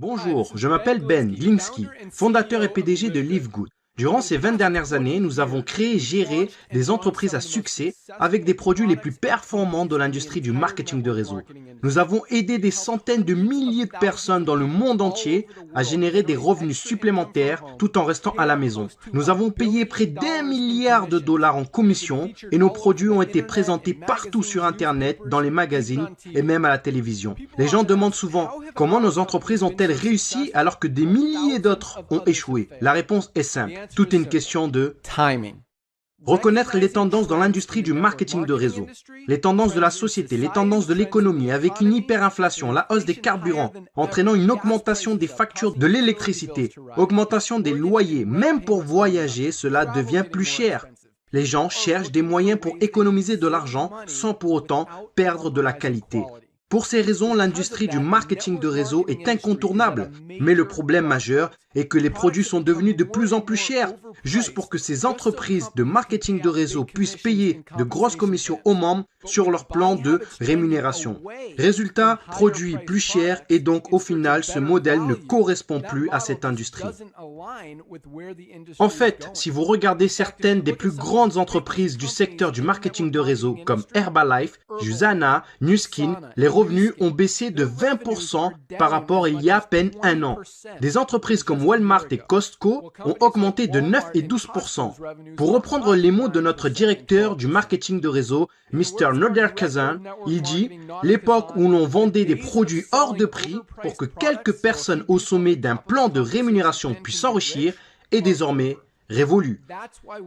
Bonjour, je m'appelle Ben Glinsky, fondateur et PDG de Livegood. Durant ces 20 dernières années, nous avons créé et géré des entreprises à succès avec des produits les plus performants de l'industrie du marketing de réseau. Nous avons aidé des centaines de milliers de personnes dans le monde entier à générer des revenus supplémentaires tout en restant à la maison. Nous avons payé près d'1 milliard de dollars en commission et nos produits ont été présentés partout sur Internet, dans les magazines et même à la télévision. Les gens demandent souvent comment nos entreprises ont-elles réussi alors que des milliers d'autres ont échoué. La réponse est simple. Tout est une question de timing. Reconnaître les tendances dans l'industrie du marketing de réseau, les tendances de la société, les tendances de l'économie avec une hyperinflation, la hausse des carburants, entraînant une augmentation des factures de l'électricité, augmentation des loyers, même pour voyager, cela devient plus cher. Les gens cherchent des moyens pour économiser de l'argent sans pour autant perdre de la qualité. Pour ces raisons, l'industrie du marketing de réseau est incontournable. Mais le problème majeur est que les produits sont devenus de plus en plus chers. Juste pour que ces entreprises de marketing de réseau puissent payer de grosses commissions aux membres sur leur plan de rémunération. Résultat, produits plus chers et donc au final, ce modèle ne correspond plus à cette industrie. En fait, si vous regardez certaines des plus grandes entreprises du secteur du marketing de réseau comme Herbalife, Usana, Nu Skin, les revenus ont baissé de 20% par rapport à il y a à peine un an. Des entreprises comme Walmart et Costco ont augmenté de 9 et 12%. Pour reprendre les mots de notre directeur du marketing de réseau, Mr. Noderkazan, il dit « L'époque où l'on vendait des produits hors de prix pour que quelques personnes au sommet d'un plan de rémunération puissent s'enrichir est désormais révolue. »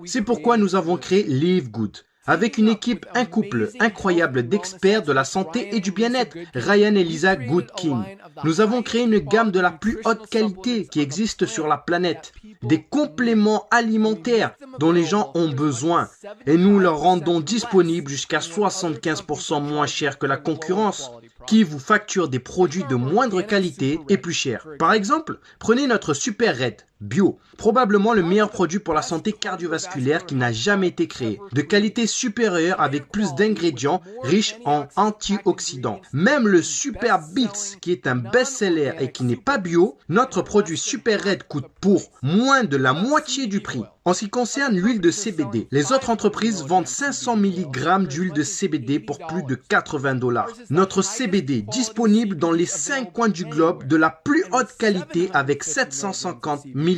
C'est pourquoi nous avons créé Livegood. Avec une équipe, un couple incroyable d'experts de la santé et du bien-être, Ryan et Lisa Goodkin. Nous avons créé une gamme de la plus haute qualité qui existe sur la planète, des compléments alimentaires dont les gens ont besoin et nous leur rendons disponibles jusqu'à 75% moins cher que la concurrence qui vous facture des produits de moindre qualité et plus chers. Par exemple, prenez notre Super Red Bio, probablement le meilleur produit pour la santé cardiovasculaire qui n'a jamais été créé, de qualité supérieure avec plus d'ingrédients riches en antioxydants. Même le Super Beats, qui est un best-seller et qui n'est pas bio, notre produit Super Red coûte pour moins de la moitié du prix. En ce qui concerne l'huile de CBD, les autres entreprises vendent 500 mg d'huile de CBD pour plus de 80 $. Notre CBD, disponible dans les 5 coins du globe de la plus haute qualité avec 750 mg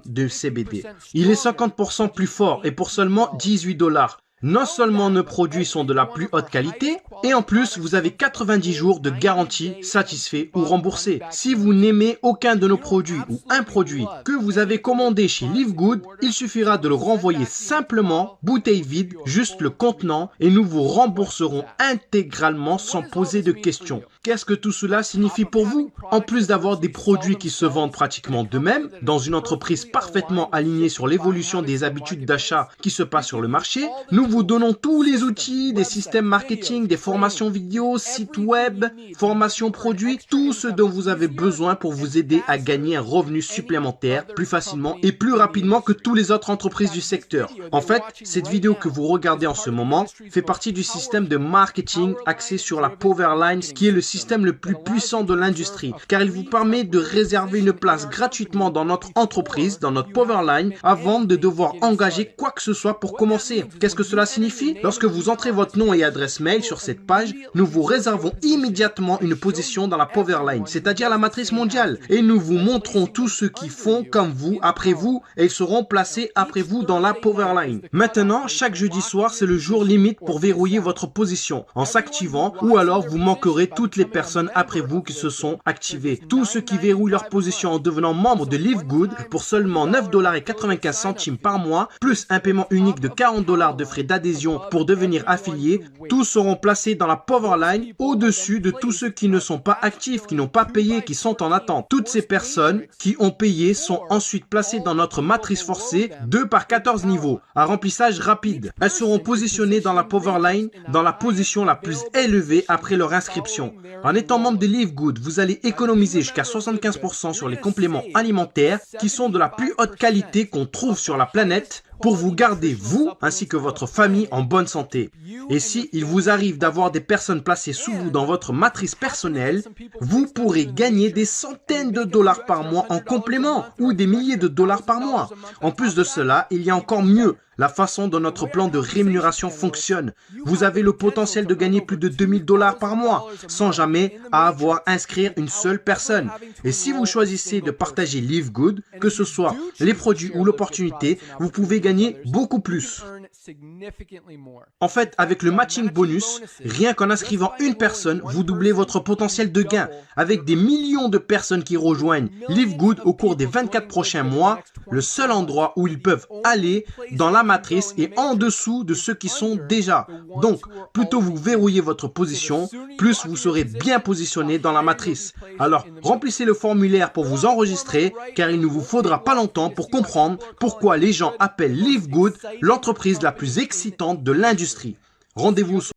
de CBD. Il est 50% plus fort et pour seulement 18 $. Non seulement nos produits sont de la plus haute qualité, et en plus, vous avez 90 jours de garantie satisfait ou remboursé. Si vous n'aimez aucun de nos produits ou un produit que vous avez commandé chez Livegood, il suffira de le renvoyer simplement, bouteille vide, juste le contenant, et nous vous rembourserons intégralement sans poser de questions. Qu'est-ce que tout cela signifie pour vous? En plus d'avoir des produits qui se vendent pratiquement d'eux-mêmes, dans une entreprise parfaitement alignée sur l'évolution des habitudes d'achat qui se passent sur le marché, nous vous donnons tous les outils, des systèmes marketing, des formations vidéo, sites web, formations produits, tout ce dont vous avez besoin pour vous aider à gagner un revenu supplémentaire plus facilement et plus rapidement que toutes les autres entreprises du secteur. En fait, cette vidéo que vous regardez en ce moment fait partie du système de marketing axé sur la Powerline, qui est le système le plus puissant de l'industrie, car il vous permet de réserver une place gratuitement dans notre entreprise, dans notre Powerline, avant de devoir engager quoi que ce soit pour commencer. Qu'est-ce que cela signifie? Lorsque vous entrez votre nom et adresse mail sur cette page, nous vous réservons immédiatement une position dans la Powerline, c'est-à-dire la matrice mondiale, et nous vous montrons tous ceux qui font comme vous, après vous, et ils seront placés après vous dans la Powerline. Maintenant, chaque jeudi soir, c'est le jour limite pour verrouiller votre position en s'activant, ou alors vous manquerez toutes les personnes après vous qui se sont activées. Tous ceux qui verrouillent leur position en devenant membre de Livegood pour seulement 9,95 $ par mois, plus un paiement unique de 40 $ de frais d'adhésion pour devenir affiliés, tous seront placés dans la Powerline au-dessus de tous ceux qui ne sont pas actifs, qui n'ont pas payé, qui sont en attente. Toutes ces personnes qui ont payé sont ensuite placées dans notre matrice forcée 2 par 14 niveaux, à remplissage rapide. Elles seront positionnées dans la Powerline dans la position la plus élevée après leur inscription. En étant membre de Livegood, vous allez économiser jusqu'à 75% sur les compléments alimentaires qui sont de la plus haute qualité qu'on trouve sur la planète pour vous garder, vous ainsi que votre famille, en bonne santé. Et si il vous arrive d'avoir des personnes placées sous vous dans votre matrice personnelle, vous pourrez gagner des centaines de dollars par mois en complément ou des milliers de dollars par mois. En plus de cela, il y a encore mieux. La façon dont notre plan de rémunération fonctionne. Vous avez le potentiel de gagner plus de 2000 dollars par mois sans jamais avoir à inscrire une seule personne. Et si vous choisissez de partager Live Good, que ce soit les produits ou l'opportunité, vous pouvez gagner beaucoup plus. En fait, avec le matching bonus, rien qu'en inscrivant une personne, vous doublez votre potentiel de gain. Avec des millions de personnes qui rejoignent Live Good au cours des 24 prochains mois, le seul endroit où ils peuvent aller dans la matrice est en dessous de ceux qui sont déjà. Donc, plus tôt vous verrouillez votre position, plus vous serez bien positionné dans la matrice. Alors, remplissez le formulaire pour vous enregistrer, car il ne vous faudra pas longtemps pour comprendre pourquoi les gens appellent Live Good l'entreprise la plus excitante de l'industrie. Rendez-vous sur